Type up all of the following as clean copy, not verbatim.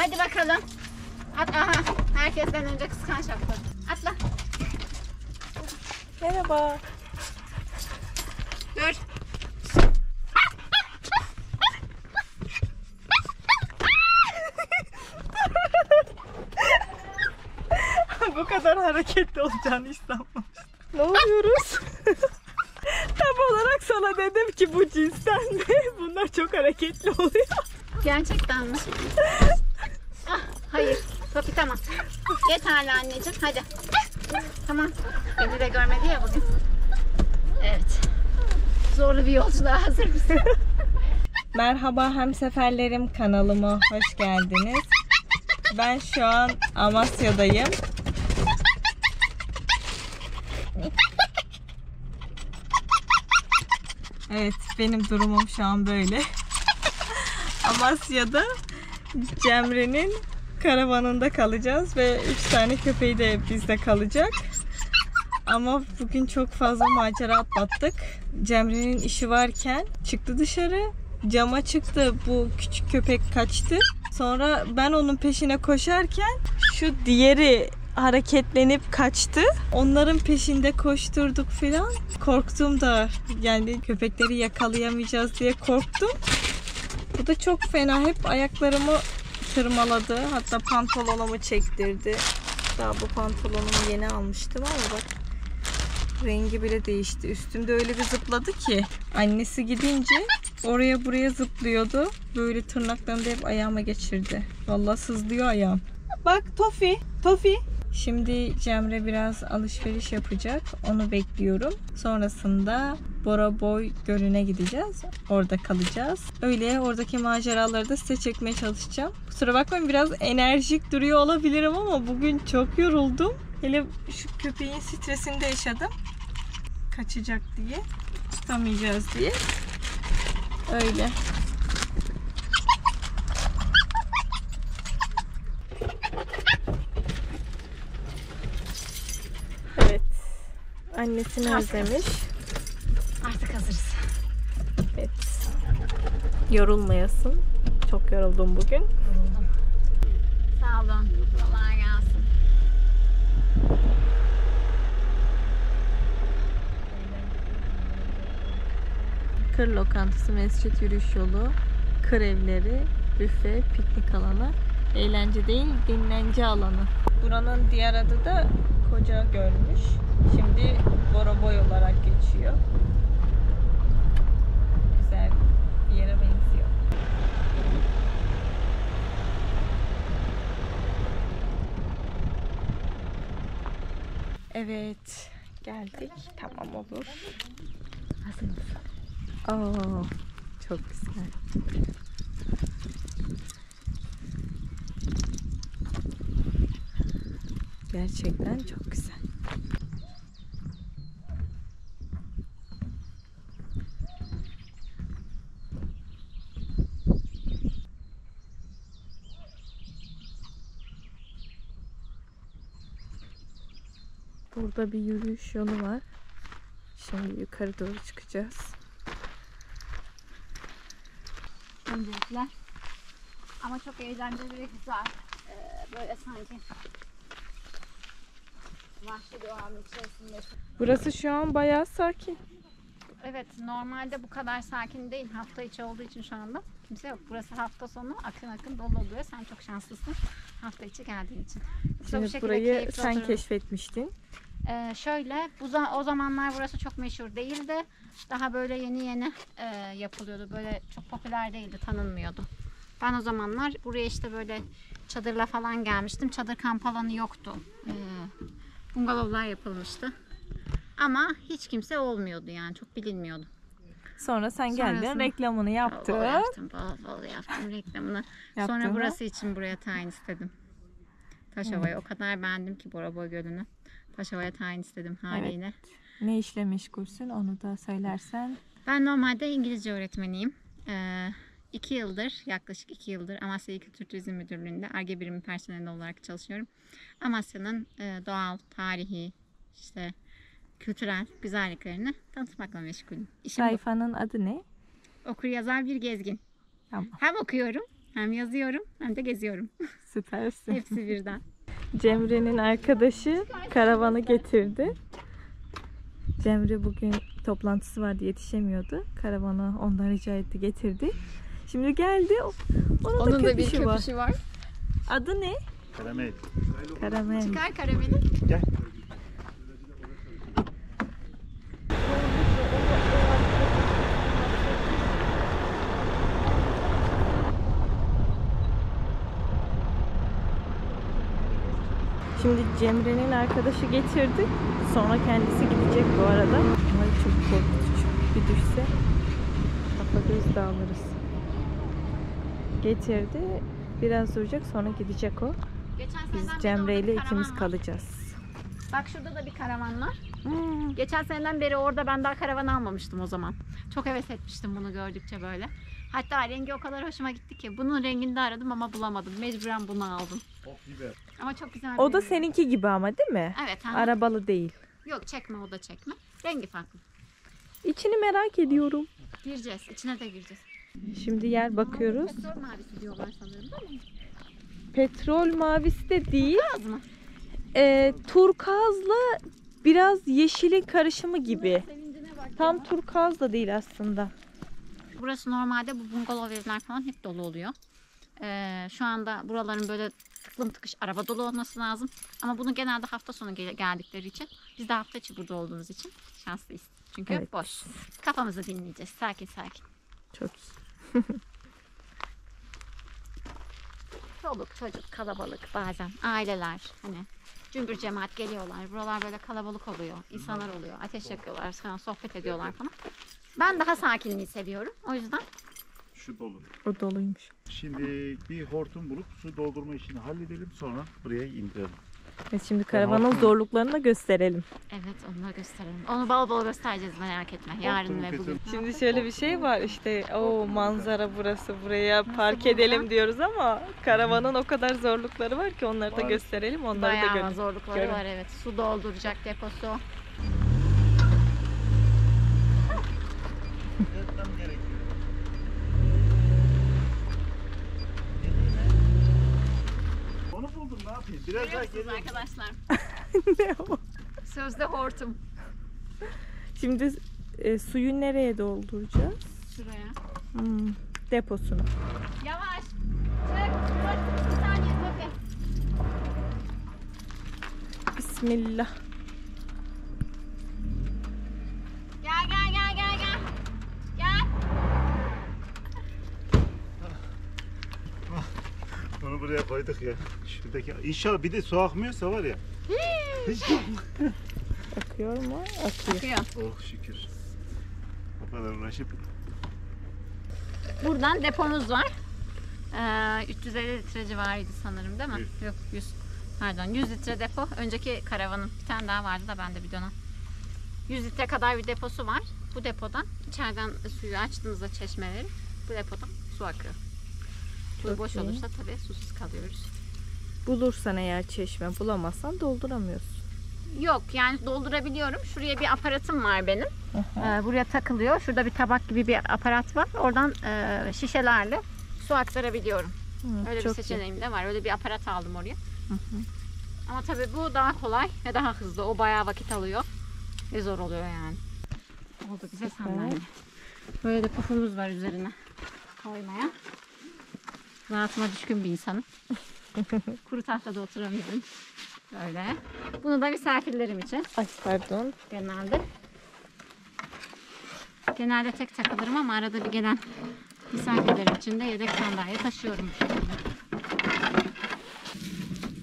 Hadi bakalım. Aha, herkesten önce kıskanç atladı. Atla. Merhaba. Dur. Bu kadar hareketli olacağını hiç sanmamıştım. Ne oluyoruz? Tam olarak sana dedim ki bu cinsten de bunlar çok hareketli oluyor. Gerçekten mi? Ah, hayır. Topi tamam. Yeterli anneciğim. Hadi. Tamam. Beni de görmedi ya bugün. Evet. Zorlu bir yolculuğa hazır mısın? Merhaba hemseferlerim, kanalıma hoş geldiniz. Ben şu an Amasya'dayım. Evet, benim durumum şu an böyle. Amasya'da Cemre'nin karavanında kalacağız ve 3 tane köpeği de bizde kalacak. Ama bugün çok fazla macera atlattık. Cemre'nin işi varken çıktı dışarı, cama çıktı, bu küçük köpek kaçtı. Sonra ben onun peşine koşarken şu diğeri hareketlenip kaçtı. Onların peşinde koşturduk filan. Korktum da, yani köpekleri yakalayamayacağız diye korktum. Bu da çok fena, hep ayaklarımı tırmaladı. Hatta pantolonumu çektirdi. Daha bu pantolonumu yeni almıştım ama bak, rengi bile değişti. Üstümde öyle bir zıpladı ki annesi gidince oraya buraya zıplıyordu. Böyle tırnaklarını da hep ayağıma geçirdi. Vallahi sızlıyor ayağım. Bak Tofi, Tofi. Şimdi Cemre biraz alışveriş yapacak. Onu bekliyorum. Sonrasında Boraboy Gölü'ne gideceğiz. Orada kalacağız. Öyle oradaki maceraları da size çekmeye çalışacağım. Kusura bakmayın, biraz enerjik duruyor olabilirim ama bugün çok yoruldum. Hele şu köpeğin stresini de yaşadım. Kaçacak diye. Tutamayacağız diye. Öyle. Evet. Annesini özlemiş. Artık hazırız. Evet. Yorulmayasın. Çok yoruldum bugün. Yoruldum. Sağ olun. Kolay gelsin. Kır lokantası, mescit, yürüyüş yolu, kır evleri, büfe, piknik alanı, eğlence değil dinlence alanı. Buranın diğer adı da Koca Gölmüş. Şimdi Boraboy olarak geçiyor. Güzel bir yere benziyor. Evet, geldik. Tamam, olur. Hazır mısın? Oo, çok güzel. Gerçekten çok güzel. Burada bir yürüyüş yolu var. Şimdi yukarı doğru çıkacağız. Öncelikle. Ama çok eğlenceli ve güzel. Böyle sanki vahşi doğanın içerisinde. Burası şu an bayağı sakin. Evet, normalde bu kadar sakin değil. Hafta içi olduğu için şu anda kimse yok. Burası hafta sonu akın akın dolu oluyor. Sen çok şanslısın hafta içi geldiğin için. Yoksa bu Şimdi şekilde burayı keyifli sen oturup- keşfetmiştin. Şöyle, o zamanlar burası çok meşhur değildi. Daha böyle yeni yapılıyordu. Böyle çok popüler değildi, tanınmıyordu. Ben o zamanlar buraya işte böyle çadırla falan gelmiştim. Çadır kamp alanı yoktu. Bungalovlar yapılmıştı. Ama hiç kimse olmuyordu, yani çok bilinmiyordu. Sonra sen geldin, Sonrasında- reklamını yaptın. Bol yaptım reklamını. Yaptın Sonra mı? burası için buraya tayin istedim. Taşova'ya o kadar beğendim ki Boraboy Gölü'nü. Taşova'ya tayin istedim haliyle. Ne işle meşgulsün, onu da söylersen. Ben normalde İngilizce öğretmeniyim. 2 yıldır, yaklaşık 2 yıldır Amasya İl Kültür Turizm Müdürlüğü'nde Ar-Ge birimi personeli olarak çalışıyorum. Amasya'nın doğal, tarihi, işte kültürel güzelliklerini tanıtmakla meşgulüm. İşim bu. Sayfanın adı ne? Okuryazar bir gezgin. Tamam. Hem okuyorum Hem yazıyorum hem de geziyorum. Süpersin. Hepsi birden. Cemre'nin arkadaşı karavanı getirdi. Cemre bugün toplantısı vardı, yetişemiyordu. Karavanı ondan rica etti, getirdi. Şimdi geldi. Onun da köpüşü var. Adı ne? Karamel. Karamel. Çıkar karameli. Gel. Şimdi Cemre'nin arkadaşı getirdi. Sonra kendisi gidecek bu arada. Ay çok korkutucu. Bir düşse kafa göz dağılırız. Getirdi. Biraz duracak, sonra gidecek o. Geçen Biz seneden beri Cemre ile orada bir ikimiz karavan var. kalacağız. Bak şurada da bir karavan var. Hmm. Geçen seneden beri orada ben daha karavan almamıştım o zaman. Çok heves etmiştim bunu gördükçe böyle. Hatta rengi o kadar hoşuma gitti ki. Bunun rengini de aradım ama bulamadım. Mecburen bunu aldım. Ama çok güzel. O da rengi. seninki gibi ama değil mi? Evet. Ha. Arabalı değil. Yok çekme, o da çekme. Rengi farklı. İçini merak ediyorum. Gireceğiz. İçine de gireceğiz. Şimdi yer bakıyoruz. Petrol mavisi diyorlar sanırım değil mi? Petrol mavisi de değil. Az mı? Turkuazla biraz yeşilin karışımı gibi. Sevincine bak Tam ya. turkuaz da değil aslında. Burası normalde bu bungalov evler falan hep dolu oluyor. Şu anda buraların böyle tıklım tıkış araba dolu olması lazım. Ama bunu genelde hafta sonu geldikleri için, biz de hafta içi burada olduğumuz için şanslıyız. Çünkü Evet. boş. Kafamızı dinleyeceğiz. Sakin sakin. Çok iyi. Çoluk çocuk kalabalık bazen. Aileler hani cümbür cemaat geliyorlar. Buralar böyle kalabalık oluyor. İnsanlar oluyor. Ateş yakıyorlar falan, sohbet ediyorlar falan. Ben daha sakinliği seviyorum. O yüzden Şu dolu. O doluymuş. Şimdi bir hortum bulup su doldurma işini halledelim, sonra buraya indirelim. Evet, şimdi karavanın zorluklarını da gösterelim. evet, onları gösterelim. Onu bol bol göstereceğiz, merak etme. Yarın ve bugün. Şimdi şöyle bir şey var işte, o manzara burası, buraya park edelim diyoruz ama karavanın o kadar zorlukları var ki onları da Var. gösterelim, onları da Bayağı görelim. zorlukları Görün. var, evet. Su dolduracak deposu. Yatmam gerekiyor. Onu buldum, ne yapayım? Biraz daha Görüyor musunuz gelin. arkadaşlar? Ne o? Sözde hortum. Şimdi suyu nereye dolduracağız? Şuraya. Deposuna. Yavaş. Çık. Dur. Bir saniye tabii. Bismillah. Gel gel gel gel gel. Gel. Onu buraya koyduk ya. Şuradaki, inşallah bir de su akmıyorsa var ya. Akıyor mu? Akıyor. Akıyor. Oh şükür. O kadar uğraşıp. Buradan depomuz var. 350 litre civarıydı sanırım değil mi? 100. Yok 100. Pardon 100 litre depo. Önceki karavanın bir tane daha vardı da bende bir dönem. 100 litre kadar bir deposu var. Bu depodan içeriden suyu açtığımızda çeşmeleri, bu depodan su akıyor. Su Çok boş iyi. olursa tabii susuz kalıyoruz. Bulursan eğer çeşme, bulamazsan dolduramıyorsun. Yok yani doldurabiliyorum. Şuraya bir aparatım var benim. Buraya takılıyor. Şurada bir tabak gibi bir aparat var. Oradan şişelerle su aktarabiliyorum. Öyle bir çok iyi. seçeneğim de var. Öyle bir aparat aldım oraya. Ama tabii bu daha kolay ve daha hızlı. O bayağı vakit alıyor ve zor oluyor yani. Oldu bize sandalye. Böyle de pufumuz var üzerine koymaya. Rahatıma düşkün bir insanım. Kuru tahtada oturamıyorum. Böyle. Bunu da misafirlerim için Ay pardon. genelde tek takılırım ama arada bir gelen misafirlerim için de yedek sandalye taşıyorum bu şekilde.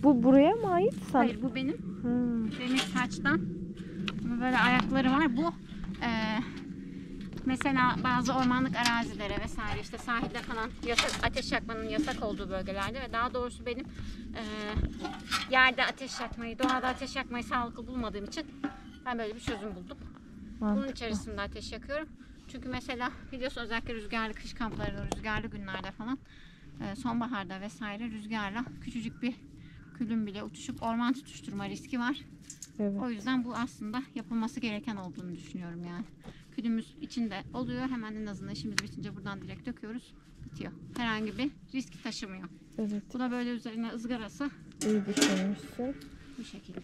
Bu buraya mı ait? Hayır bu benim. Demir saçtan. Ama böyle ayakları var. Bu mesela bazı ormanlık arazilere vesaire işte sahilde falan ateş yakmanın yasak olduğu bölgelerde ve daha doğrusu benim yerde ateş yakmayı, doğada ateş yakmayı sağlıklı bulmadığım için ben böyle bir çözüm buldum. Bunun içerisinde ateş yakıyorum. Çünkü mesela biliyorsun özellikle rüzgarlı kış kamplarında, rüzgarlı günlerde falan sonbaharda vesaire rüzgarla küçücük bir külün bile uçuşup orman tutuşturma riski var. Evet. O yüzden bu aslında yapılması gereken olduğunu düşünüyorum yani. dökülümüz içinde oluyor. Hemen en azından işimiz bitince buradan direkt döküyoruz. Bitiyor. Herhangi bir risk taşımıyor. Evet. Bu da böyle üzerine ızgarası İyi düşünmüşsün. bu şekilde.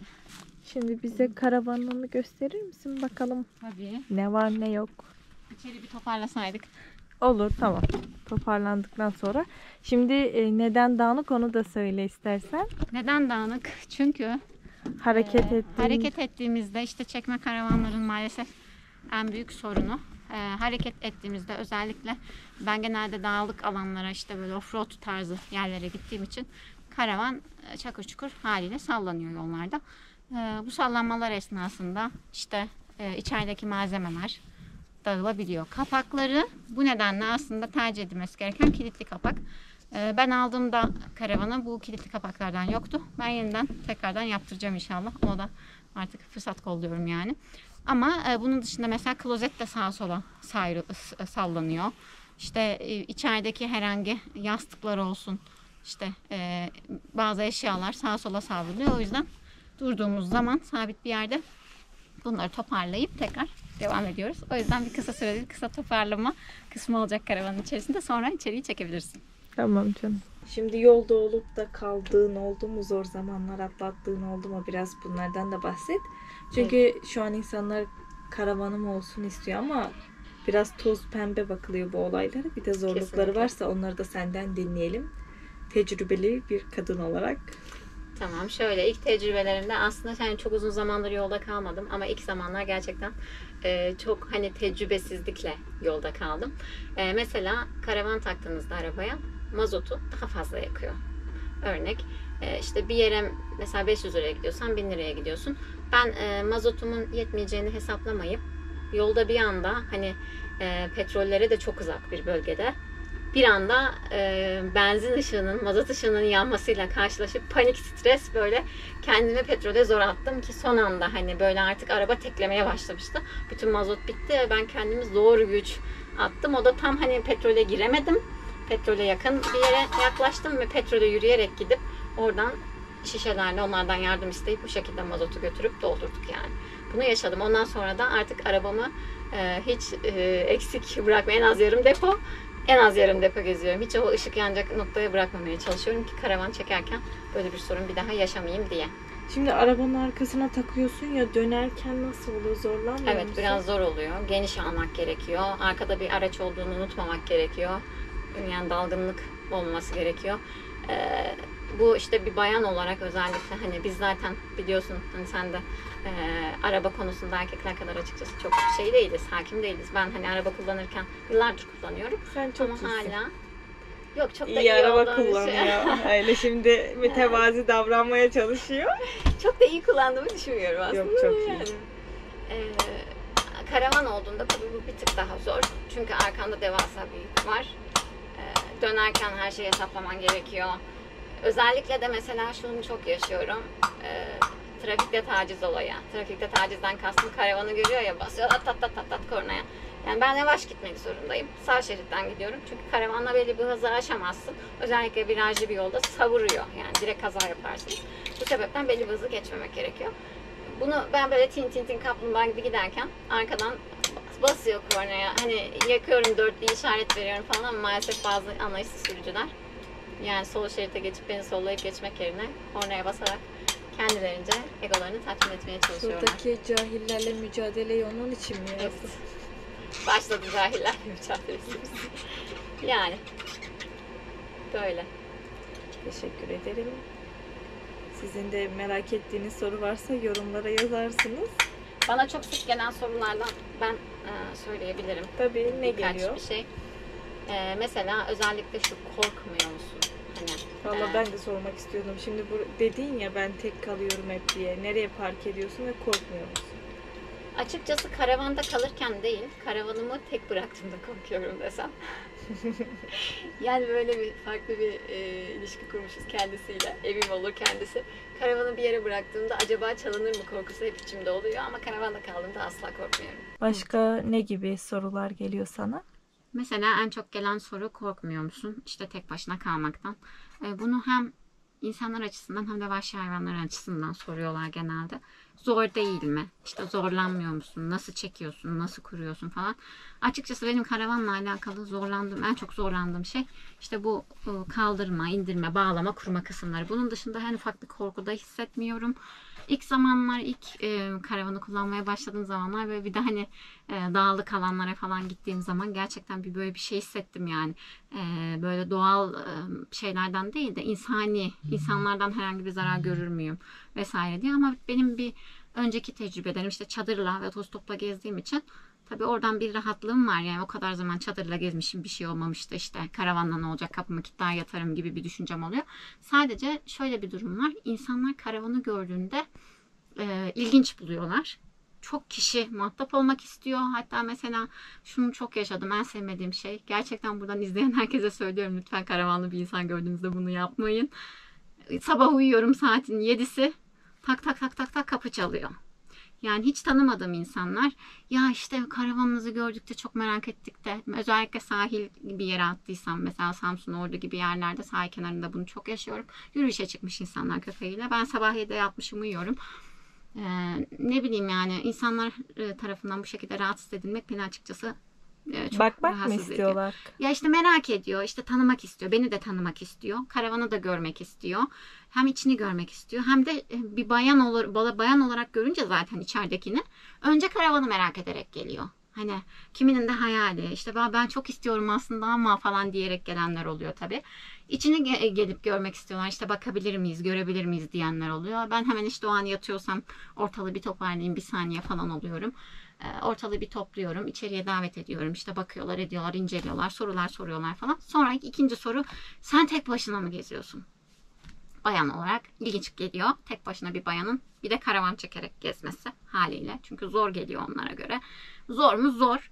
Şimdi bize karavanını gösterir misin bakalım? Tabii. Ne var ne yok. İçeri bir toparlasaydık. Olur, tamam. Toparlandıktan sonra. Şimdi neden dağınık onu da söyle istersen. Neden dağınık? Çünkü hareket ettiğimizde işte çekme karavanların maalesef en büyük sorunu. Hareket ettiğimizde özellikle ben genelde dağlık alanlara işte böyle offroad tarzı yerlere gittiğim için karavan çakır çukur haliyle sallanıyor yollarda. Bu sallanmalar esnasında işte içerideki malzemeler dağılabiliyor. Kapakları bu nedenle aslında tercih edilmesi gereken kilitli kapak. Ben aldığımda karavana bu kilitli kapaklardan yoktu. Ben yeniden tekrardan yaptıracağım inşallah. O da artık fırsat kolluyorum yani. Ama bunun dışında mesela klozet de sağa sola sallanıyor. İşte içerideki herhangi yastıklar olsun. İşte bazı eşyalar sağa sola savruluyor. O yüzden durduğumuz zaman sabit bir yerde bunları toparlayıp tekrar devam ediyoruz. O yüzden bir kısa süreli kısa toparlama kısmı olacak karavanın içerisinde. Sonra içeriği çekebilirsin. Tamam canım. Şimdi yolda olup da kaldığın oldu mu, zor zamanlar atlattığın oldu mu, biraz bunlardan da bahset. Çünkü şu an insanlar karavanım olsun istiyor ama biraz toz pembe bakılıyor bu olaylara. Bir de zorlukları Kesinlikle. varsa onları da senden dinleyelim. Tecrübeli bir kadın olarak. Tamam, şöyle ilk tecrübelerimde aslında yani çok uzun zamandır yolda kalmadım ama ilk zamanlar gerçekten çok hani tecrübesizlikle yolda kaldım. Mesela karavan taktığınızda arabaya mazotu daha fazla yakıyor. Örnek işte bir yere mesela 500 liraya gidiyorsan 1000 liraya gidiyorsun. Ben mazotumun yetmeyeceğini hesaplamayıp yolda bir anda hani petrollere de çok uzak bir bölgede bir anda benzin ışığının, mazot ışığının yanmasıyla karşılaşıp panik, stres böyle kendimi petrole zor attım ki son anda hani böyle artık araba teklemeye başlamıştı. Bütün mazot bitti ve ben kendimi zor güç attım. O da tam hani petrole giremedim. Petrole yakın bir yere yaklaştım ve petrole yürüyerek gidip oradan şişelerle onlardan yardım isteyip bu şekilde mazotu götürüp doldurduk yani. Bunu yaşadım. Ondan sonra da artık arabamı hiç eksik bırakmayan en az yarım depo geziyorum. Hiç o ışık yanacak noktaya bırakmamaya çalışıyorum ki karavan çekerken böyle bir sorun bir daha yaşamayayım diye. Şimdi arabanın arkasına takıyorsun ya, dönerken nasıl oluyor, zorlanmıyor Evet, musun? biraz zor oluyor. Geniş almak gerekiyor. Arkada bir araç olduğunu unutmamak gerekiyor. Yani dalgınlık olmaması gerekiyor. Bu işte bir bayan olarak özellikle hani biz zaten biliyorsun hani sen de araba konusunda erkekler kadar açıkçası çok şey değiliz, hakim değiliz. Ben hani araba kullanırken yıllardır kullanıyorum. Sen çok Ama iyisin. hala yok çok da İyi iyi araba olduğum için. kullanıyor. Öyle şimdi mütevazi davranmaya çalışıyor. Çok da iyi kullandığımı düşünmüyorum aslında. Yok, çok iyi. Yani. Karavan olduğunda tabii bu bir tık daha zor. Çünkü arkanda devasa bir yük var. Dönerken her şeyi hesaplaman gerekiyor. Özellikle de mesela şunu çok yaşıyorum. Trafikte taciz olayı. Trafikte tacizden kastım karavanı görüyor ya, basıyor tat tat tat tat kornaya. Yani ben yavaş gitmek zorundayım. Sağ şeritten gidiyorum. Çünkü karavanla belli bir hızı aşamazsın. Özellikle virajlı bir yolda savuruyor. Yani direkt kaza yaparsınız. Bu sebepten belli bir hızı geçmemek gerekiyor. Bunu ben böyle tin tin tin kaplumbağa gibi giderken arkadan basıyor kornaya. Hani yakıyorum, dörtlü işaret veriyorum falan ama maalesef bazı anlayışsız sürücüler yani sol şerite geçip beni sollayıp geçmek yerine kornaya basarak kendilerince egolarını tatmin etmeye çalışıyorlar. Şuradaki cahillerle mücadeleyi onun için mi Evet. yaptın? Başladı cahiller mücadelesi. Yani böyle. Teşekkür ederim. Sizin de merak ettiğiniz soru varsa yorumlara yazarsınız. Bana çok sık gelen sorulardan ben söyleyebilirim. Tabii, ne Birkaç geliyor? bir şey. Mesela özellikle şu korkmuyor musun? Hani, Valla ben de sormak istiyordum. Şimdi bu dedin ya ben tek kalıyorum hep diye. Nereye park ediyorsun ve korkmuyor musun? Açıkçası karavanda kalırken değil, karavanımı tek bıraktığımda korkuyorum desem. Yani böyle bir farklı bir ilişki kurmuşuz kendisiyle. Evim olur kendisi. Karavanı bir yere bıraktığımda acaba çalınır mı korkusu hep içimde oluyor ama karavanda kaldığımda asla korkmuyorum. Başka ne gibi sorular geliyor sana? Mesela en çok gelen soru korkmuyor musun? İşte tek başına kalmaktan. Bunu hem insanlar açısından hem de vahşi hayvanlar açısından soruyorlar genelde. Zor değil mi? İşte zorlanmıyor musun? Nasıl çekiyorsun? Nasıl kuruyorsun falan. Açıkçası benim karavanla alakalı en çok zorlandığım şey işte bu kaldırma, indirme, bağlama, kurma kısımları. Bunun dışında en ufak bir korku da hissetmiyorum. İlk zamanlar, karavanı kullanmaya başladığım zamanlar böyle bir de hani dağlık alanlara falan gittiğim zaman gerçekten böyle bir şey hissettim yani. Böyle doğal şeylerden değil de insanlardan herhangi bir zarar görür müyüm vesaire diye. Ama benim bir önceki tecrübelerim işte çadırla ve otostopla gezdiğim için tabii oradan bir rahatlığım var. Yani o kadar zaman çadırla gezmişim, bir şey olmamıştı, işte karavanla ne olacak, kapımı kilitler yatarım gibi bir düşüncem oluyor. Sadece şöyle bir durum var. İnsanlar karavanı gördüğünde ilginç buluyorlar. Çok kişi muhatap olmak istiyor. Hatta mesela şunu çok yaşadım. En sevmediğim şey. Gerçekten buradan izleyen herkese söylüyorum. Lütfen karavanlı bir insan gördüğünüzde bunu yapmayın. Sabah uyuyorum, saatin 7'si. Tak tak tak tak tak kapı çalıyor. Yani hiç tanımadığım insanlar, ya işte karavanınızı gördük de çok merak ettik de, özellikle sahil bir yere attıysam, mesela Samsun, Ordu gibi yerlerde sahil kenarında bunu çok yaşıyorum. Yürüyüşe çıkmış insanlar köpeğiyle. Ben sabah 7'de yatmışım, uyuyorum. Ne bileyim yani insanlar tarafından bu şekilde rahatsız edilmek beni açıkçası çok Bakmak mı rahatsız ediyor. istiyorlar? Ya işte merak ediyor, işte tanımak istiyor, beni de tanımak istiyor, karavanı da görmek istiyor. Hem içini görmek istiyor, hem de bir bayan olarak görünce zaten içeridekini önce karavanı merak ederek geliyor. Hani kiminin de hayali, işte ben çok istiyorum aslında ama falan diyerek gelenler oluyor tabii. İçini gelip görmek istiyorlar, işte bakabilir miyiz, görebilir miyiz diyenler oluyor. Ben hemen işte o an yatıyorsam ortalığı bir toparlayayım, bir saniye falan oluyorum. Ortalığı bir topluyorum, içeriye davet ediyorum. İşte bakıyorlar, ediyorlar, inceliyorlar, sorular soruyorlar falan. Sonra ikinci soru, sen tek başına mı geziyorsun? Bayan olarak ilginç geliyor. Tek başına bir bayanın bir de karavan çekerek gezmesi haliyle. Çünkü zor geliyor onlara göre. Zor mu? Zor.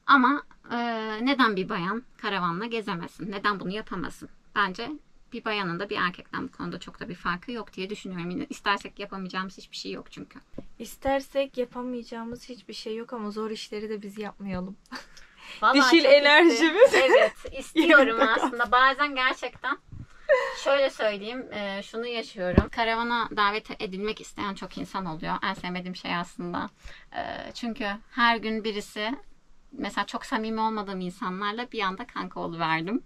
Ama neden bir bayan karavanla gezemesin? Neden bunu yapamasın? Bence bir bayanın da bir erkekten bu konuda çok da bir farkı yok diye düşünüyorum. Yine istersek yapamayacağımız hiçbir şey yok çünkü. İstersek yapamayacağımız hiçbir şey yok ama zor işleri de biz yapmayalım. Vallahi Dişil çok enerjimiz. Evet, istiyorum Yanında aslında. Bazen gerçekten şöyle söyleyeyim, şunu yaşıyorum. Karavana davet edilmek isteyen çok insan oluyor. En sevmediğim şey aslında. Çünkü her gün birisi, mesela çok samimi olmadığım insanlarla bir anda kanka oluverdim.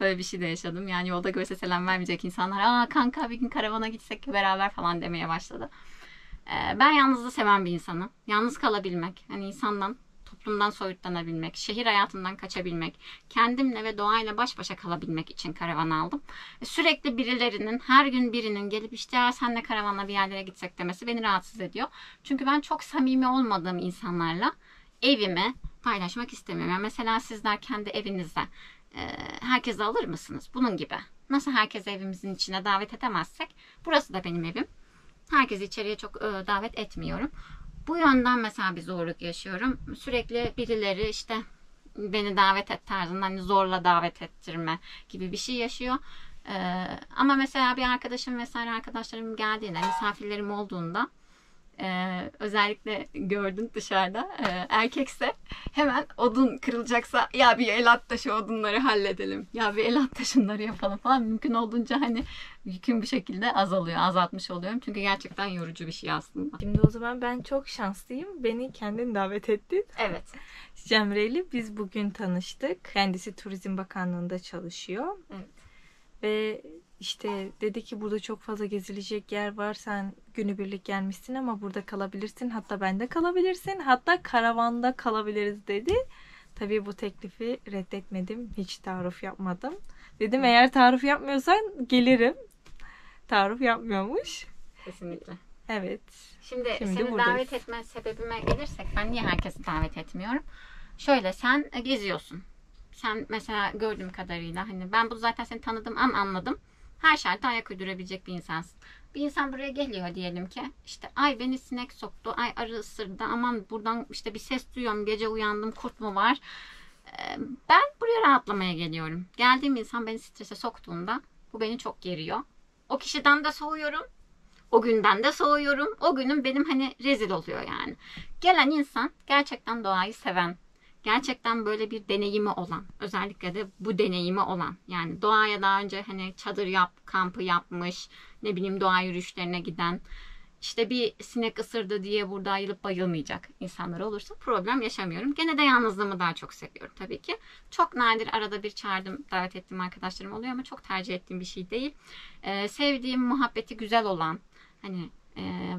Böyle bir şey de yaşadım. Yani yolda görse selam vermeyecek insanlar, aa kanka bir gün karavana gitsek beraber falan demeye başladı. Ben yalnızlığı seven bir insanım. Yalnız kalabilmek, hani insandan, toplumdan soyutlanabilmek, şehir hayatından kaçabilmek, kendimle ve doğayla baş başa kalabilmek için karavan aldım. Sürekli birilerinin, her gün birinin gelip işte ya senle karavanla bir yerlere gitsek demesi beni rahatsız ediyor. Çünkü ben çok samimi olmadığım insanlarla evimi paylaşmak istemiyorum. Yani mesela sizler kendi evinizde herkesi alır mısınız? Bunun gibi. Nasıl herkes evimizin içine davet edemezsek, burası da benim evim. Herkesi içeriye çok davet etmiyorum. Bu yönden mesela bir zorluk yaşıyorum. Sürekli birileri işte beni davet et tarzında, hani zorla davet ettirme gibi bir şey yaşıyor. Ama mesela bir arkadaşım vesaire arkadaşlarım geldiğinde, misafirlerim olduğunda özellikle gördüm dışarıda erkekse hemen odun kırılacaksa ya bir el at da şu odunları halledelim. Ya bir el at da şunları yapalım falan. Mümkün olduğunca hani yüküm bir şekilde azaltmış oluyorum. Çünkü gerçekten yorucu bir şey aslında. Şimdi o zaman ben çok şanslıyım. Beni kendin davet ettin. Evet. Cemre'yle biz bugün tanıştık. Kendisi Turizm Bakanlığı'nda çalışıyor. Evet. Ve işte dedi ki burada çok fazla gezilecek yer var. Sen günübirlik gelmişsin ama burada kalabilirsin. Hatta bende kalabilirsin. Hatta karavanda kalabiliriz dedi. Tabii bu teklifi reddetmedim. Hiç taarruf yapmadım. Dedim eğer taarruf yapmıyorsan gelirim. Taarruf yapmıyormuş. Kesinlikle. Evet. Şimdi Şimdi seni buradayız. davet etme sebebime gelirsek, ben niye herkesi davet etmiyorum? Şöyle, sen geziyorsun. Sen mesela gördüğüm kadarıyla hani ben bu zaten seni tanıdım ama anladım. Her şartta ayak uydurabilecek bir insansın. Bir insan buraya geliyor diyelim ki, işte ay beni sinek soktu, ay arı ısırdı, aman buradan işte bir ses duyuyorum, gece uyandım, kurt mu var? Ben buraya rahatlamaya geliyorum. Geldiğim insan beni strese soktuğunda bu beni çok geriyor. O kişiden de soğuyorum. O günden de soğuyorum. O günüm benim hani rezil oluyor yani. Gelen insan gerçekten doğayı seven, gerçekten böyle bir deneyimi olan, özellikle de bu deneyimi olan, yani doğaya daha önce hani çadır kampı yapmış, ne bileyim doğa yürüyüşlerine giden, işte bir sinek ısırdı diye burada ayılıp bayılmayacak insanlar olursa problem yaşamıyorum. Gene de yalnızlığımı daha çok seviyorum tabii ki. Çok nadir arada bir çağırdım, davet ettiğim arkadaşlarım oluyor ama çok tercih ettiğim bir şey değil. Sevdiğim, muhabbeti güzel olan, hani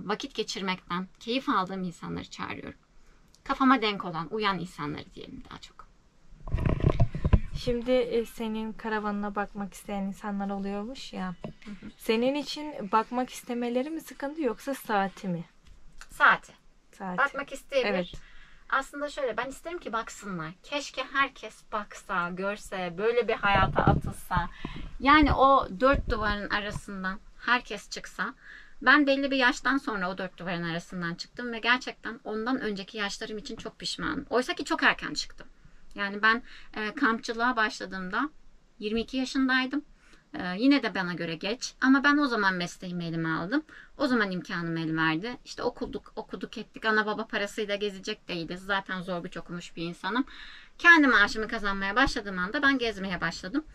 vakit geçirmekten keyif aldığım insanları çağırıyorum. Kafama denk olan, uyan insanları diyelim daha çok. Şimdi senin karavanına bakmak isteyen insanlar oluyormuş ya. Senin için bakmak istemeleri mi sıkıntı yoksa saati mi? Saati. Saati. Bakmak isteyebilir. Evet. Aslında şöyle, ben isterim ki baksınlar. Keşke herkes baksa, görse, böyle bir hayata atılsa. Yani o dört duvarın arasından herkes çıksa. Ben belli bir yaştan sonra o dört duvarın arasından çıktım ve gerçekten ondan önceki yaşlarım için çok pişmanım. Oysa ki çok erken çıktım. Yani ben kampçılığa başladığımda 22 yaşındaydım. Yine de bana göre geç. Ama ben o zaman mesleğimi elime aldım. O zaman imkanım el verdi. İşte okuduk ettik. Ana baba parasıyla gezecek değiliz. Zaten zor güç okumuş bir insanım. Kendi maaşımı kazanmaya başladığım anda ben gezmeye başladım.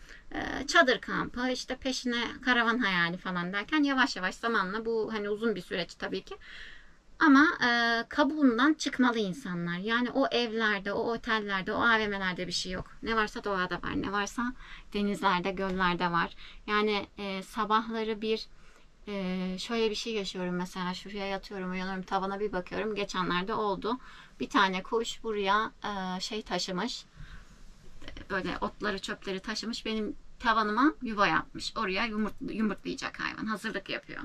Çadır kampı, işte peşine karavan hayali falan derken yavaş yavaş zamanla, bu hani uzun bir süreç tabii ki. Ama kabuğundan çıkmalı insanlar. Yani o evlerde, o otellerde, o AVM'lerde bir şey yok. Ne varsa doğada var. Ne varsa denizlerde, göllerde var. Yani sabahları şöyle bir şey yaşıyorum mesela. Şuraya yatıyorum, uyanıyorum, tavana bir bakıyorum. Geçenlerde oldu. Bir tane kuş buraya taşımış. Böyle otları, çöpleri taşımış. Benim tavanıma yuva yapmış. Oraya yumurtlayacak hayvan. Hazırlık yapıyor.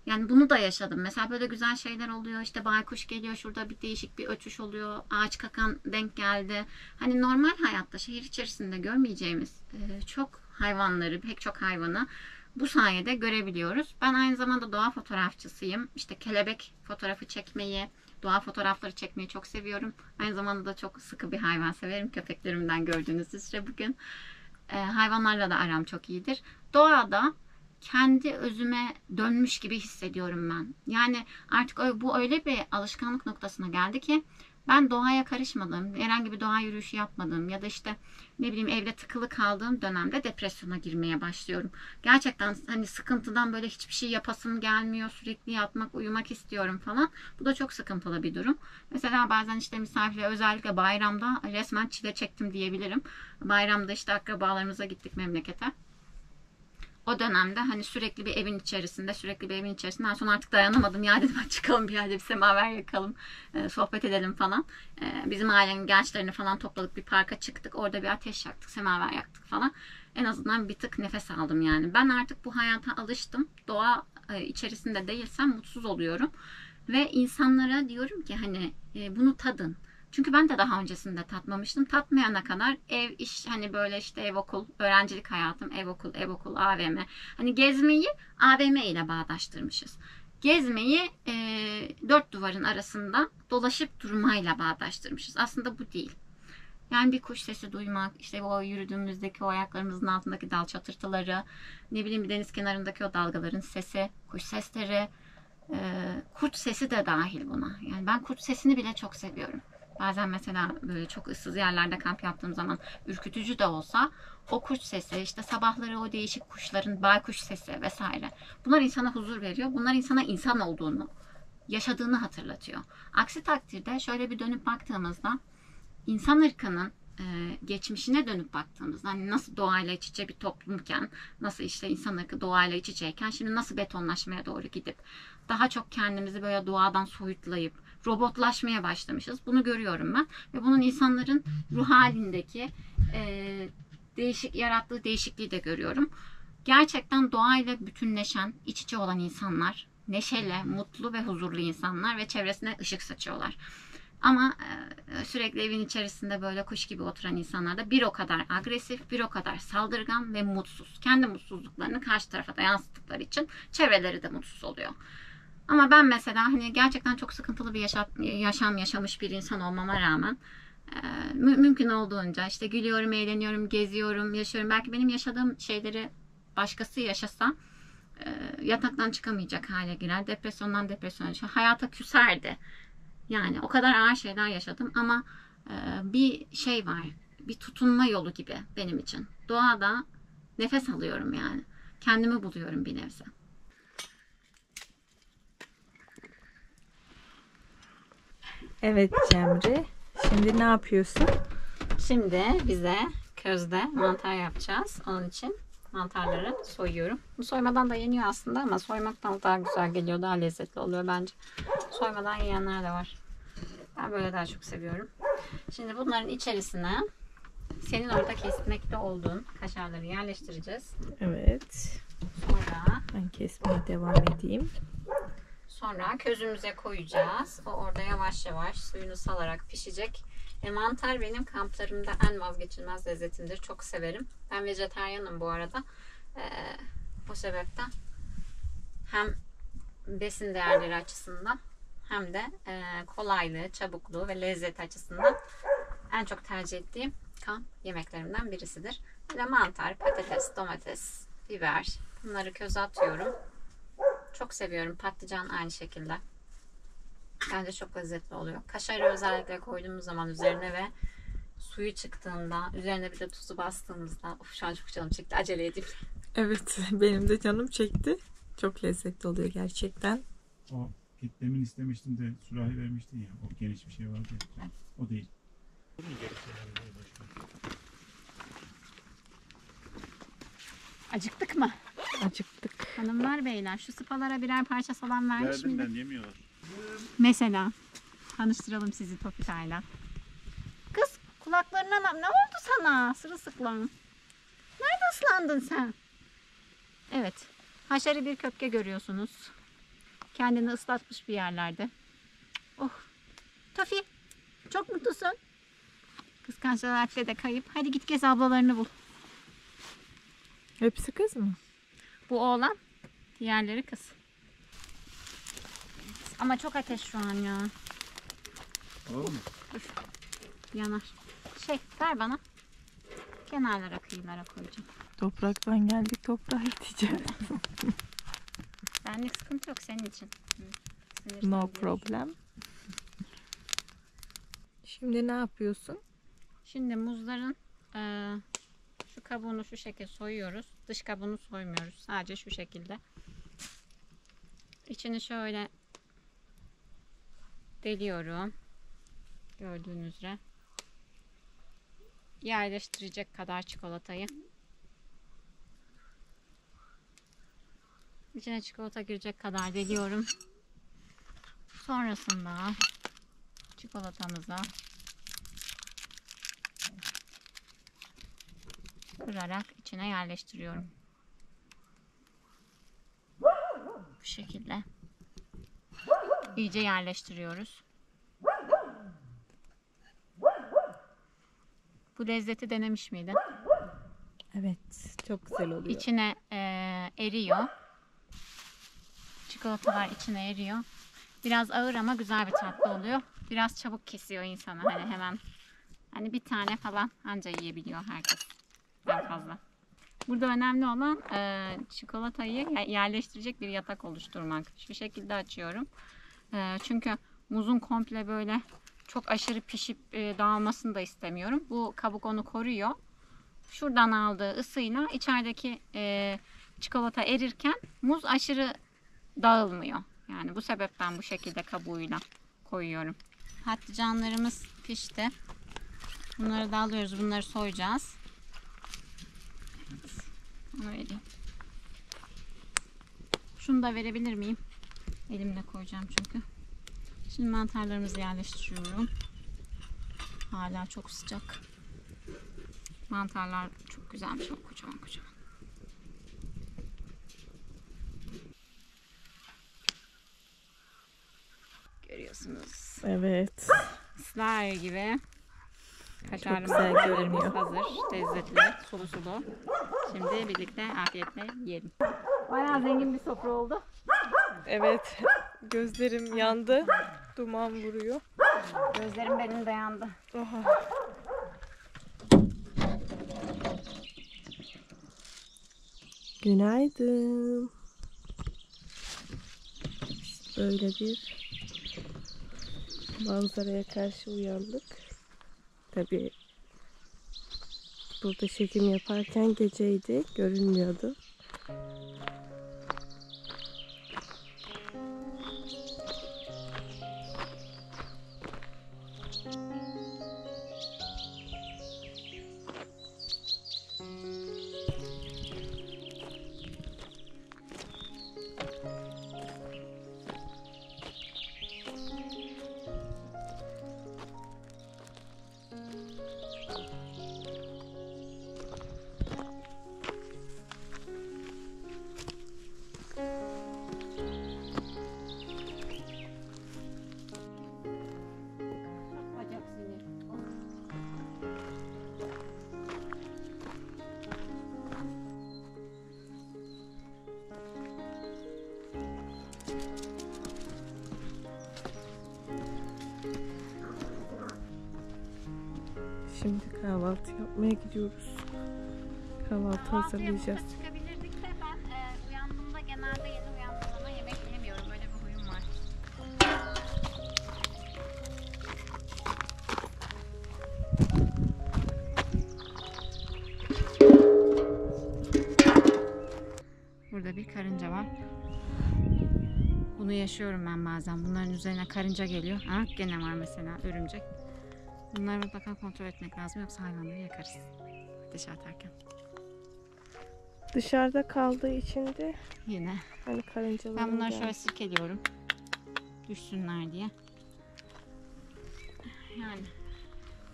Yani bunu da yaşadım. Mesela böyle güzel şeyler oluyor. İşte baykuş geliyor, şurada bir değişik bir ötüş oluyor. Ağaç kakan denk geldi. Hani normal hayatta, şehir içerisinde görmeyeceğimiz çok hayvanları, pek çok hayvanı bu sayede görebiliyoruz. Ben aynı zamanda doğa fotoğrafçısıyım. İşte kelebek fotoğrafı çekmeyi, doğa fotoğrafları çekmeyi çok seviyorum. Aynı zamanda da çok sıkı bir hayvan severim. Köpeklerimden gördüğünüz üzere bugün. Hayvanlarla da aram çok iyidir. Doğada kendi özüme dönmüş gibi hissediyorum ben. Yani artık bu öyle bir alışkanlık noktasına geldi ki ben doğaya karışmadığım, herhangi bir doğa yürüyüşü yapmadığım ya da işte ne bileyim evde tıkılı kaldığım dönemde depresyona girmeye başlıyorum. Gerçekten hani sıkıntıdan böyle hiçbir şey yapasım gelmiyor. Sürekli yatmak, uyumak istiyorum falan. Bu da çok sıkıntılı bir durum. Mesela bazen işte misafirle, özellikle bayramda resmen çile çektim diyebilirim. Bayramda işte akrabalarımıza gittik memlekete. O dönemde hani sürekli bir evin içerisinde en son artık dayanamadım. Ya dedim, çıkalım bir yerde bir semaver yakalım, sohbet edelim falan. Bizim ailenin gençlerini falan topladık, bir parka çıktık. Orada bir ateş yaktık, semaver yaktık falan. En azından bir tık nefes aldım yani. Ben artık bu hayata alıştım. Doğa içerisinde değilsem mutsuz oluyorum. Ve insanlara diyorum ki hani bunu tadın. Çünkü ben de daha öncesinde tatmamıştım. Tatmayana kadar ev, iş, hani böyle işte ev, okul, öğrencilik hayatım, ev, okul, AVM. Hani gezmeyi AVM ile bağdaştırmışız. Gezmeyi dört duvarın arasında dolaşıp durmayla bağdaştırmışız. Aslında bu değil. Yani bir kuş sesi duymak, işte o yürüdüğümüzdeki o ayaklarımızın altındaki dal çatırtıları, ne bileyim bir deniz kenarındaki o dalgaların sesi, kuş sesleri, kurt sesi de dahil buna. Yani ben kurt sesini bile çok seviyorum. Bazen mesela böyle çok ıssız yerlerde kamp yaptığım zaman ürkütücü de olsa o kuş sesi, işte sabahları o değişik kuşların baykuş sesi vesaire. Bunlar insana huzur veriyor. Bunlar insana insan olduğunu, yaşadığını hatırlatıyor. Aksi takdirde şöyle bir dönüp baktığımızda insan ırkının geçmişine dönüp baktığımızda hani nasıl doğayla iç içe bir toplumken, nasıl işte insan ırkı doğayla iç içeyken şimdi nasıl betonlaşmaya doğru gidip daha çok kendimizi böyle doğadan soyutlayıp robotlaşmaya başlamışız. Bunu görüyorum ben. Ve bunun insanların ruh halindeki yarattığı değişikliği de görüyorum. Gerçekten doğayla bütünleşen, iç içe olan insanlar, neşeli, mutlu ve huzurlu insanlar ve çevresine ışık saçıyorlar. Ama sürekli evin içerisinde böyle kuş gibi oturan insanlar da bir o kadar agresif, bir o kadar saldırgan ve mutsuz. Kendi mutsuzluklarını karşı tarafa da yansıttıkları için çevreleri de mutsuz oluyor. Ama ben mesela hani gerçekten çok sıkıntılı bir yaşam yaşamış bir insan olmama rağmen mümkün olduğunca işte gülüyorum, eğleniyorum, geziyorum, yaşıyorum. Belki benim yaşadığım şeyleri başkası yaşasa yataktan çıkamayacak hale girer. Depresyondan depresyona düşer. Hayata küserdi. Yani o kadar ağır şeyler yaşadım ama bir şey var. Bir tutunma yolu gibi benim için. Doğada nefes alıyorum yani. Kendimi buluyorum bir nebze. Evet Cemre. Şimdi ne yapıyorsun? Şimdi bize közde mantar yapacağız. Onun için mantarları soyuyorum. Bu soymadan da yeniyor aslında ama soymaktan daha güzel geliyor. Daha lezzetli oluyor bence. Soymadan yiyenler de var. Ben böyle daha çok seviyorum. Şimdi bunların içerisine senin orada kesmekte olduğun kaşarları yerleştireceğiz. Evet. Sonra Ben kesmeye devam edeyim. közümüze koyacağız. O orada yavaş yavaş suyunu salarak pişecek. Mantar benim kamplarımda en vazgeçilmez lezzetimdir. Çok severim. Ben vejetaryenim bu arada. O sebepten hem besin değerleri açısından hem de kolaylığı, çabukluğu ve lezzet açısından en çok tercih ettiğim kamp yemeklerimden birisidir. Böyle mantar, patates, domates, biber bunları köze atıyorum. Çok seviyorum. Patlıcan aynı şekilde. Bence çok lezzetli oluyor. Kaşarı özellikle koyduğumuz zaman üzerine ve suyu çıktığında, üzerine bir de tuzu bastığımızda, şu an çok canım çekti. Acele edeyim. Evet, benim de canım çekti. Çok lezzetli oluyor gerçekten. O demin istemiştin de sürahi vermiştin ya. O geniş bir şey vardı ya. O değil. Acıktık mı? Acıktık. Hanımlar beyler şu sıpalara birer parça salam vermiş Verdim miydik? ben, yemiyorlar. Mesela tanıştıralım sizi Topita'yla. Kız kulaklarına ne oldu sana sırılsıklam? Nerede ıslandın sen? Evet. Haşeri bir köpke görüyorsunuz. Kendini ıslatmış bir yerlerde. Oh. Tofi. Çok mutlusun. Kıskançlar akle de kayıp. Hadi git gez ablalarını bul. Hepsi kız mı? Bu oğlan. Diğerleri kız. Ama çok ateş şu an ya. Olur mu? Yanar. Ver bana. Kenarlara kıyılara koyacağım. Topraktan geldik, toprağa gideceğiz. Benlik sıkıntı yok senin için. No problem. Şimdi ne yapıyorsun? Şimdi muzların şu kabuğunu şu şekilde soyuyoruz. Dış kabuğunu soymuyoruz. Sadece şu şekilde. İçini şöyle deliyorum. Gördüğünüz üzere. Yerleştirecek kadar çikolatayı. İçine çikolata girecek kadar deliyorum. Sonrasında çikolatamıza kırarak içine yerleştiriyorum. Bu şekilde. İyice yerleştiriyoruz. Bu lezzeti denemiş miydin? Evet, çok güzel oluyor. İçine eriyor. Çikolatalar içine eriyor. Biraz ağır ama güzel bir tatlı oluyor. Biraz çabuk kesiyor insanı. Hani bir tane falan anca yiyebiliyor herkes. En fazla. Burada önemli olan çikolatayı yerleştirecek bir yatak oluşturmak. Şu şekilde açıyorum. Çünkü muzun komple böyle çok aşırı pişip dağılmasını da istemiyorum. Bu kabuk onu koruyor. Şuradan aldığı ısıyla içerideki çikolata erirken muz aşırı dağılmıyor. Yani bu sebepten bu şekilde kabuğuyla koyuyorum. Patlıcanlarımız pişti. Bunları da alıyoruz. Bunları soyacağız. Onu vereyim. Şunu da verebilir miyim? Elimle koyacağım çünkü. Şimdi mantarlarımızı yerleştiriyorum. Hala çok sıcak. Mantarlar çok güzelmiş. Çok kocaman kocaman. Görüyorsunuz. Evet. Islar gibi. Kaşarlı güzel mantarlarımız görünüyor. hazır. Lezzetli, sulu sulu. Şimdi birlikte afiyetle yiyelim. Bayağı zengin bir sofra oldu. Evet, gözlerim yandı. Duman vuruyor. Gözlerim benim de yandı. Oha. Günaydın. Böyle bir manzaraya karşı uyandık. Tabii burada çekim yaparken geceydi, görünmüyordu. Bacak sinir. Şimdi kahvaltı yapmaya gidiyoruz. Kahvaltı hazırlayacağız. Kahvaltıya çıkabilirdik de ben uyandığımda genelde yeni uyandığım zaman yemek yemiyorum. Öyle bir huyum var. Burada bir karınca var. Bunu yaşıyorum ben bazen. Bunların üzerine karınca geliyor. Ha, gene var mesela örümcek. Bunları mutlaka kontrol etmek lazım. Yoksa hayvanları yakarız. Ateşe atarken. Dışarıda kaldığı için de Yine. hani karıncaların Ben bunları şöyle gelmesi. silkeliyorum. Düşsünler diye. Yani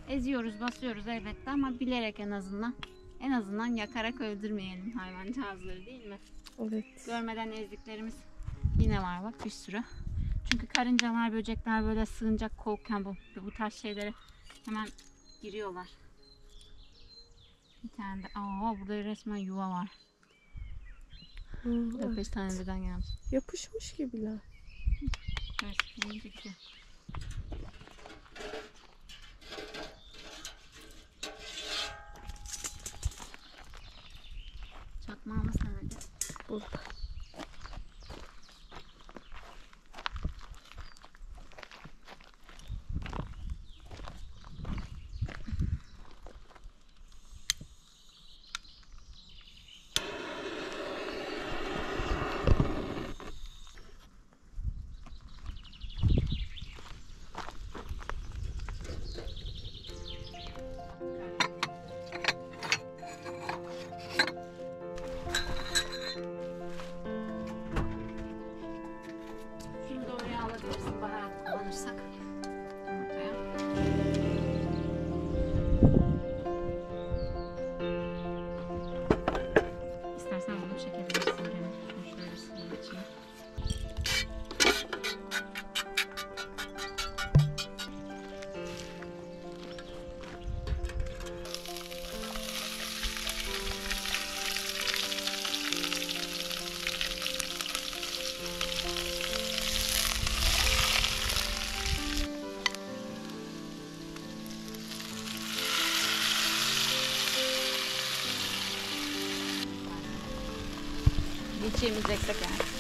eziyoruz, basıyoruz elbette ama bilerek en azından yakarak öldürmeyelim hayvancağızları, değil mi? Evet. Görmeden ezdiklerimiz yine var bak bir sürü. Çünkü karıncalar, böcekler böyle sığınacak korkken bu tarz şeylere hemen giriyorlar. Bir tane de burada resmen yuva var. 4-5 Evet. tane birden gelmiş. Yapışmış gibiler. Evet, gelince gidiyor. Çakmağımız nerede? Burada. Şimdi oraya alabilirsin baharat kullanırsak. Ortaya. İstersen bunu çekebilirsin gene. Şöyle suyun içine. Hiç yemeyeceksek yani.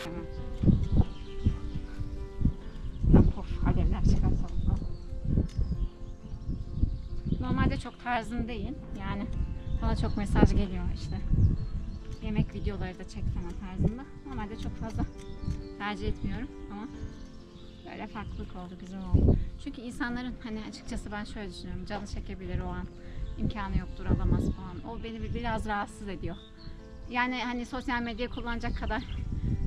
Tamam. Of, alevler çıkartalım. Normalde çok tarzım değil. Yani bana çok mesaj geliyor işte. Yemek videoları da çeksene tarzında. Normalde çok fazla tercih etmiyorum ama böyle farklılık oldu, güzel oldu. Çünkü insanların hani açıkçası ben şöyle düşünüyorum. Canı çekebilir o an. İmkanı yoktur, alamaz falan. O beni biraz rahatsız ediyor. Yani hani sosyal medya kullanacak kadar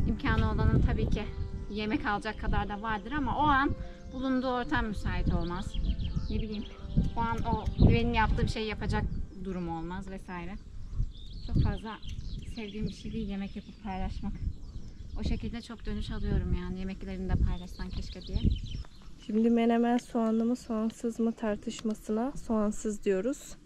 imkanı olanın tabii ki yemek alacak kadar da vardır ama o an bulunduğu ortam müsait olmaz. Ne bileyim, o an o benim yaptığım şeyi yapacak durumu olmaz vesaire. Çok fazla sevdiğim bir şey değil yemek yapıp paylaşmak. O şekilde çok dönüş alıyorum yani yemeklerini de paylaşsan keşke diye. Şimdi menemen soğanlı mı soğansız mı tartışmasına soğansız diyoruz.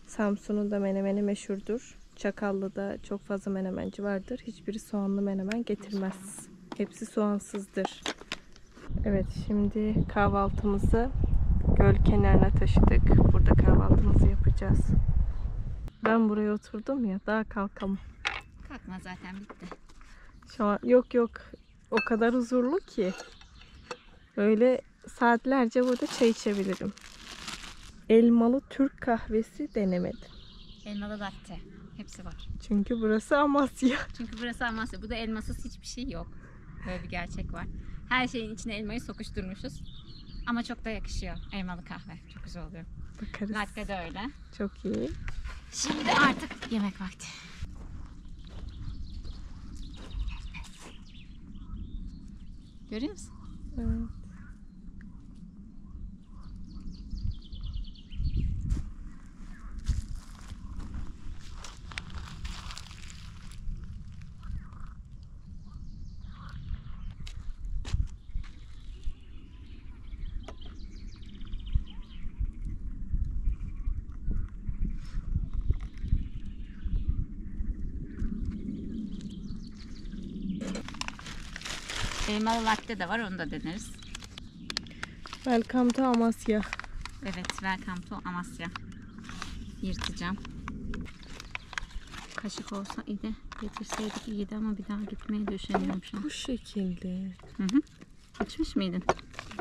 Samsun'un da menemeni meşhurdur. Çakallı'da çok fazla menemenci vardır. Hiçbiri soğanlı menemen getirmez. Hepsi soğansızdır. Evet, şimdi kahvaltımızı göl kenarına taşıdık. Burada kahvaltımızı yapacağız. Ben buraya oturdum ya, daha kalkamam. Kalkma zaten bitti. Şu an yok o kadar huzurlu ki. Öyle saatlerce burada çay içebilirim. Elmalı Türk kahvesi denemedim. Elmalı latte. Hepsi var. Çünkü burası Amasya. Çünkü burası Amasya. Bu da elmasız hiçbir şey yok. Böyle bir gerçek var. Her şeyin içine elmayı sokuşturmuşuz. Ama çok da yakışıyor elmalı kahve. Çok güzel oluyor. Bakarız. Latte de öyle. Çok iyi. Şimdi artık yemek vakti. Görüyor musun? Evet. Elmalı latte de var, onu da deneriz. Welcome to Amasya. Evet, welcome to Amasya. Yırtacağım. Kaşık olsa iyiydi. Getirseydik iyiydi ama bir daha gitmeye düşünüyorum şu an. Bu şekilde. Hı hı. İçmiş miydin?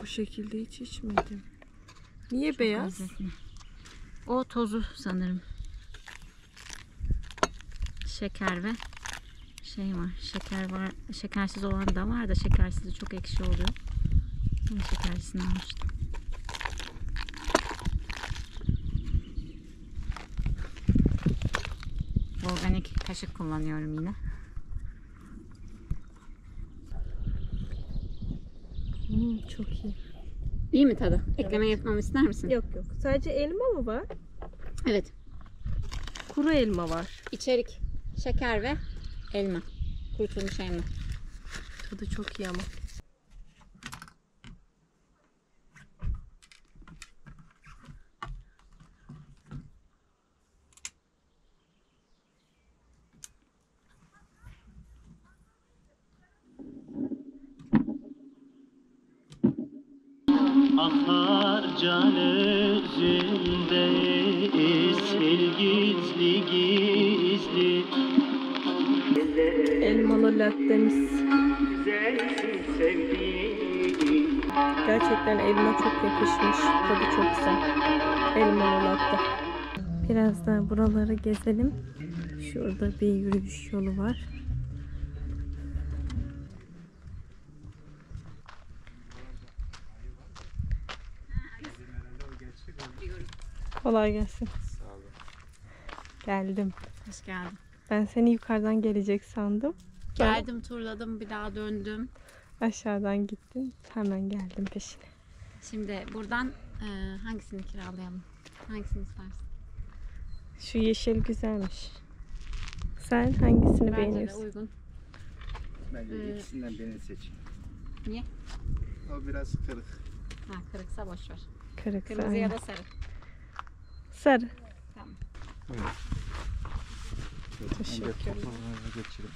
Bu şekilde hiç içmedim. Niye Çok beyaz? lezzetli. O tozu sanırım. Şeker ve şey var. Şeker var. Şekersiz olan da var da şekersiz çok ekşi oluyor. Ben şekerlisini almıştım. Organik kaşık kullanıyorum yine. Çok iyi. İyi mi tadı? Ekleme yapmamı ister misin? Yok yok. Sadece elma mı var? Evet. Kuru elma var. İçerik şeker ve elma. Kurutulmuş elma. Tadı çok iyi ama. Akar can özünde sil gizli gizli. Elmalı lattemiz. Güzelsin sevdiğim. Gerçekten elma çok yakışmış. Tadı çok güzel. Elmalı latte. Biraz daha buraları gezelim. Şurada bir yürüyüş yolu var. Kolay gelsin. Sağ olun. Geldim. Hoş geldin. Ben seni yukarıdan gelecek sandım. Geldim, turladım, bir daha döndüm. Aşağıdan gittin. Hemen geldim peşine. Şimdi buradan hangisini kiralayalım? Hangisini istersin? Şu yeşil güzelmiş. Sen hangisini Bence de beğeniyorsun? uygun. Bence ikisinden birini seçin. Niye? O biraz kırık. Ha, kırıksa boş ver. Kırık. Kırmızı ya da sarı. sarı. Tamam. Buyurun. Teşekkürler. Topuğunuzu geçirin.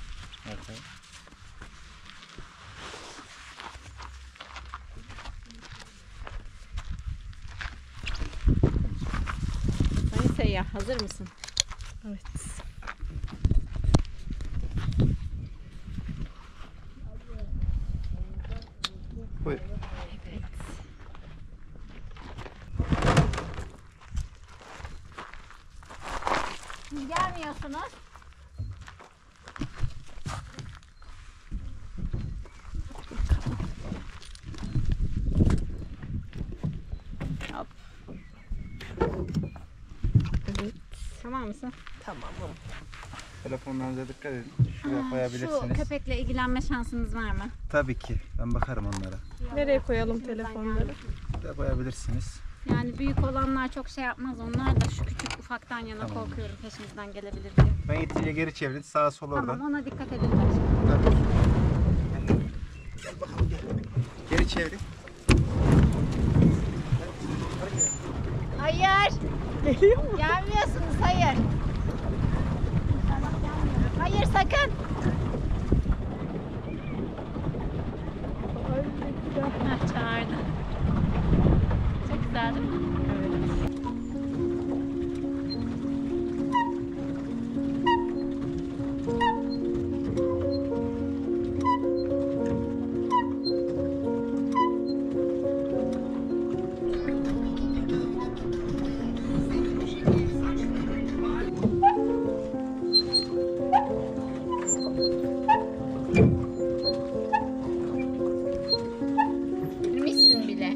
Arkaya. Sayın seyyah, hazır mısın? Evet. Buyurun. Evet. Siz gelmiyorsunuz. Hop. Evet. Tamam mısın? Tamamım. Telefonlarınıza dikkat edin. Şuraya Şu koyabilirsiniz. köpekle ilgilenme şansınız var mı? Tabii ki. Ben bakarım onlara. Nereye koyalım telefonları? Buraya koyabilirsiniz. Yani büyük olanlar çok şey yapmaz. Onlar da şu küçük ufaktan yana Tamam. korkuyorum peşimizden gelebilir diye. Ben itince geri çevirin. Sağa sola oradan. Tamam, ona dikkat edin. Tabii. Gel bakalım gel. Geri çevirin. Hayır. Geliyor mu? Gelmiyorsunuz, hayır. Hayır, sakın. Heh, çağırdı. Çok güzel değil mi? Girmişsin bile.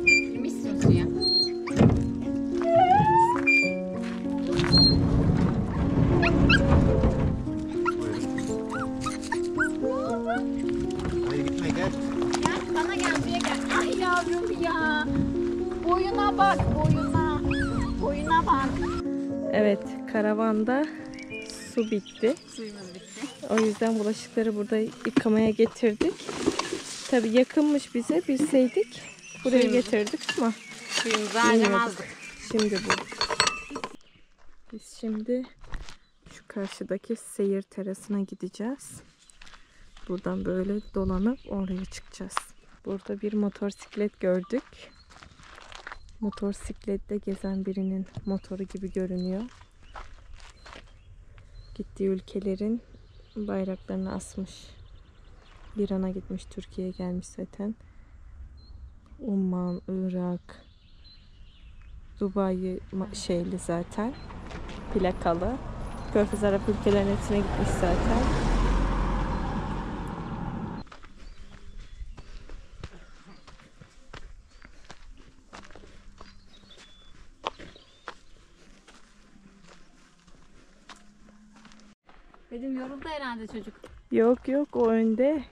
Girmişsin suya. Hayır gitme gel. Gel bana gel buraya gel. Ay yavrum ya. Boyuna bak boyuna. Boyuna bak. Evet, karavanda su bitti. Suyumuz bitti. O yüzden bulaşıkları burada yıkamaya getirdik. Tabii yakınmış bize, bilseydik buraya Suyumuzu. getirdik ama Suyumuzu harcamazdık. şimdi bu. Biz şimdi şu karşıdaki seyir terasına gideceğiz. Buradan böyle dolanıp oraya çıkacağız. Burada bir motosiklet gördük. Motosiklette gezen birinin motoru gibi görünüyor. Gittiği ülkelerin bayraklarını asmış. İran'a gitmiş, Türkiye'ye gelmiş zaten. Umman, Irak, Dubai şeyli zaten. Plakalı. Körfez Arap ülkelerinin hepsine gitmiş zaten. Dedim yoruldu herhalde çocuk. Yok yok, o önde.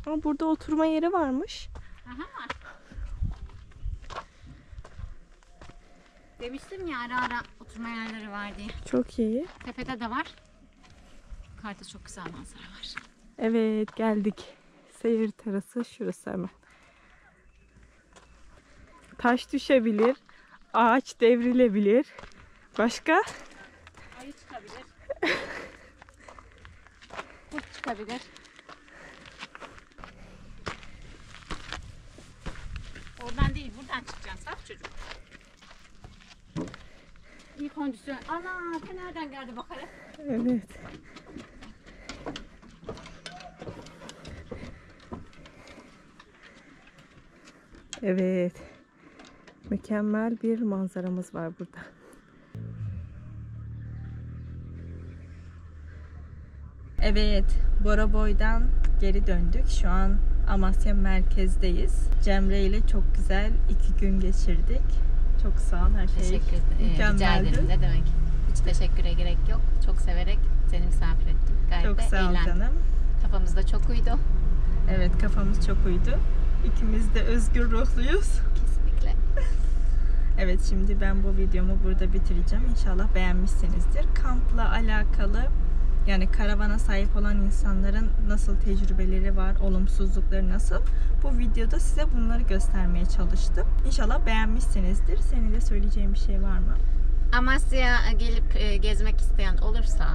Ama burada oturma yeri varmış. Aha. Demiştim ya ara ara oturma yerleri var diye. Çok iyi. Tepede de var. Yukarıda çok güzel manzara var. Evet, geldik. Seyir terası şurası hemen. Taş düşebilir. Ağaç devrilebilir. Başka? Ayı çıkabilir. Kurt çıkabilir. Oradan değil buradan çıkacaksın saf çocuk. İyi kondisyon. Ana te nereden geldi bak hele. Evet. Evet. Mükemmel bir manzaramız var burada. Evet, Bora-Boy'dan geri döndük. Şu an Amasya merkezdeyiz. Cemre ile çok güzel 2 gün geçirdik. Çok sağ ol, her şey Teşekkür ederim. Rica mükemmeldi. ederim. Ne demek? Hiç teşekküre gerek yok. Çok severek seni misafir ettim. Gayet Çok de sağ ol eğlendim. canım. Kafamız da çok uydu. Evet, kafamız çok uydu. İkimiz de özgür ruhluyuz. Kesinlikle. Evet, şimdi ben bu videomu burada bitireceğim. İnşallah beğenmişsinizdir. Kampla alakalı, yani karavana sahip olan insanların nasıl tecrübeleri var, olumsuzlukları nasıl, bu videoda size bunları göstermeye çalıştım. İnşallah beğenmişsinizdir. Senin de söyleyeceğin bir şey var mı? Amasya'ya gelip gezmek isteyen olursa,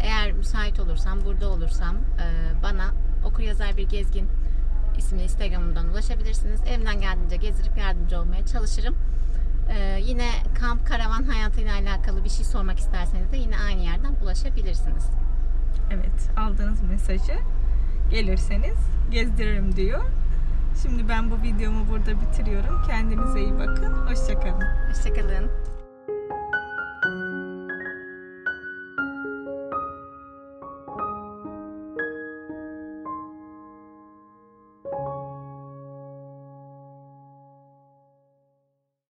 eğer müsait olursam, burada olursam bana Okuryazar Bir Gezgin isimli Instagram'dan ulaşabilirsiniz. Elimden geldiğince gezdirip yardımcı olmaya çalışırım. Yine kamp, karavan hayatıyla alakalı bir şey sormak isterseniz de yine aynı yerden ulaşabilirsiniz. Evet, aldığınız mesajı gelirseniz gezdiririm diyor. Şimdi ben bu videomu burada bitiriyorum. Kendinize iyi bakın. Hoşça kalın. Hoşçakalın.